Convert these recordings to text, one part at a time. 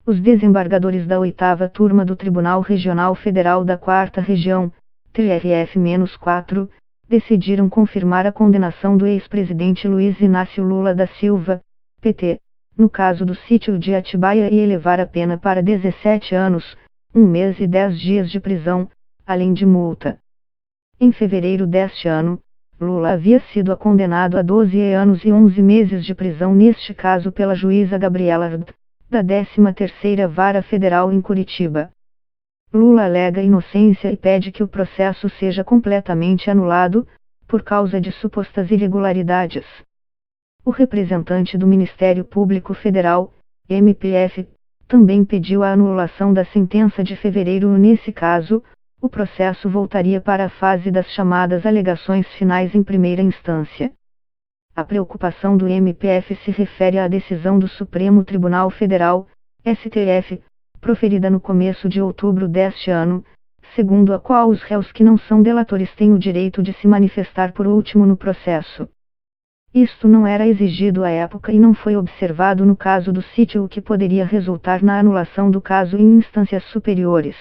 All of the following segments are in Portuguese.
Os desembargadores da 8ª Turma do Tribunal Regional Federal da 4ª Região, TRF-4, decidiram confirmar a condenação do ex-presidente Luiz Inácio Lula da Silva, PT, no caso do sítio de Atibaia e elevar a pena para 17 anos, 1 mês e 10 dias de prisão, além de multa. Em fevereiro deste ano, Lula havia sido condenado a 12 anos e 11 meses de prisão neste caso pela juíza Gabriela Ard, da 13ª Vara Federal em Curitiba. Lula alega inocência e pede que o processo seja completamente anulado, por causa de supostas irregularidades. O representante do Ministério Público Federal, MPF, também pediu a anulação da sentença de fevereiro. Nesse caso, o processo voltaria para a fase das chamadas alegações finais em primeira instância. A preocupação do MPF se refere à decisão do Supremo Tribunal Federal, STF, proferida no começo de outubro deste ano, segundo a qual os réus que não são delatores têm o direito de se manifestar por último no processo. Isto não era exigido à época e não foi observado no caso do sítio, o que poderia resultar na anulação do caso em instâncias superiores.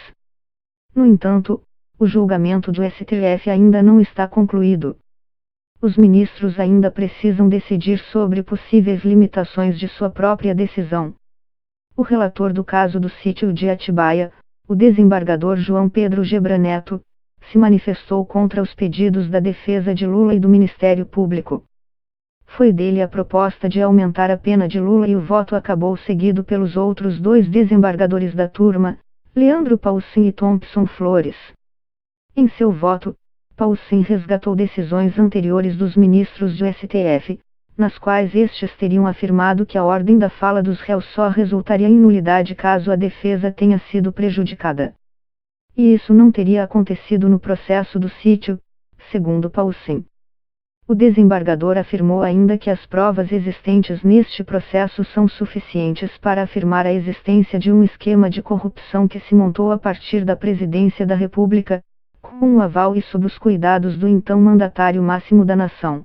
No entanto, o julgamento do STF ainda não está concluído. Os ministros ainda precisam decidir sobre possíveis limitações de sua própria decisão. O relator do caso do sítio de Atibaia, o desembargador João Pedro Gebra Neto, se manifestou contra os pedidos da defesa de Lula e do Ministério Público. Foi dele a proposta de aumentar a pena de Lula e o voto acabou seguido pelos outros dois desembargadores da turma, Leandro Paulsin e Thompson Flores. Em seu voto, Paulsin resgatou decisões anteriores dos ministros do STF, nas quais estes teriam afirmado que a ordem da fala dos réus só resultaria em nulidade caso a defesa tenha sido prejudicada. E isso não teria acontecido no processo do sítio, segundo Paulsin. O desembargador afirmou ainda que as provas existentes neste processo são suficientes para afirmar a existência de um esquema de corrupção que se montou a partir da presidência da República, com o aval e sob os cuidados do então mandatário máximo da nação.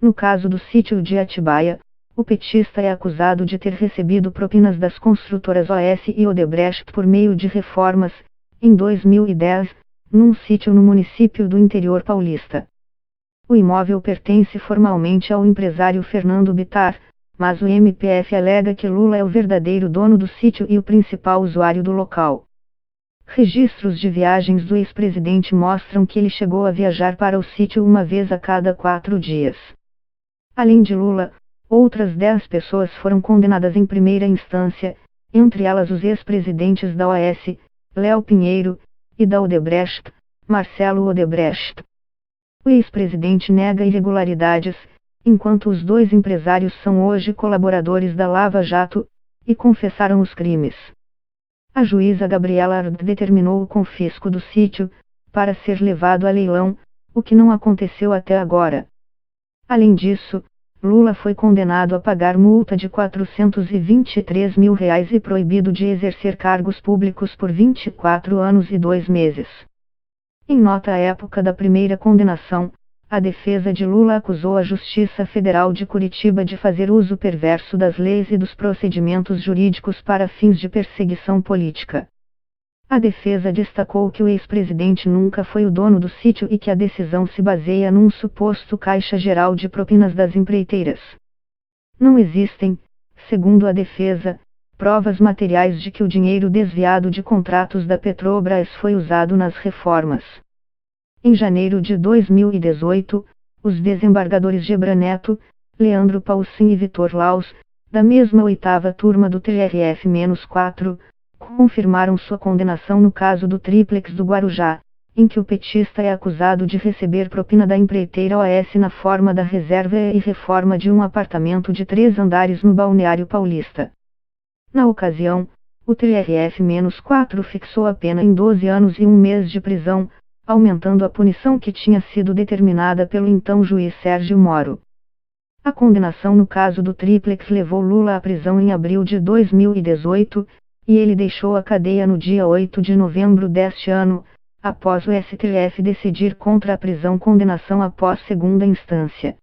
No caso do sítio de Atibaia, o petista é acusado de ter recebido propinas das construtoras OS e Odebrecht por meio de reformas, em 2010, num sítio no município do interior paulista. O imóvel pertence formalmente ao empresário Fernando Bittar, mas o MPF alega que Lula é o verdadeiro dono do sítio e o principal usuário do local. Registros de viagens do ex-presidente mostram que ele chegou a viajar para o sítio uma vez a cada 4 dias. Além de Lula, outras 10 pessoas foram condenadas em primeira instância, entre elas os ex-presidentes da OS, Léo Pinheiro, e da Odebrecht, Marcelo Odebrecht. O ex-presidente nega irregularidades, enquanto os dois empresários são hoje colaboradores da Lava Jato, e confessaram os crimes. A juíza Gabriela Ard determinou o confisco do sítio, para ser levado a leilão, o que não aconteceu até agora. Além disso, Lula foi condenado a pagar multa de R$423 mil e proibido de exercer cargos públicos por 24 anos e 2 meses. Em nota à época da primeira condenação, a defesa de Lula acusou a Justiça Federal de Curitiba de fazer uso perverso das leis e dos procedimentos jurídicos para fins de perseguição política. A defesa destacou que o ex-presidente nunca foi o dono do sítio e que a decisão se baseia num suposto caixa geral de propinas das empreiteiras. Não existem, segundo a defesa, provas materiais de que o dinheiro desviado de contratos da Petrobras foi usado nas reformas. Em janeiro de 2018, os desembargadores Gebra Neto, Leandro Paulsin e Vitor Laus, da mesma 8ª Turma do TRF-4, confirmaram sua condenação no caso do Tríplex do Guarujá, em que o petista é acusado de receber propina da empreiteira OS na forma da reserva e reforma de um apartamento de 3 andares no Balneário Paulista. Na ocasião, o TRF-4 fixou a pena em 12 anos e 1 mês de prisão, aumentando a punição que tinha sido determinada pelo então juiz Sérgio Moro. A condenação no caso do Tríplex levou Lula à prisão em abril de 2018, e ele deixou a cadeia no dia 8 de novembro deste ano, após o STF decidir contra a prisão-condenação após segunda instância.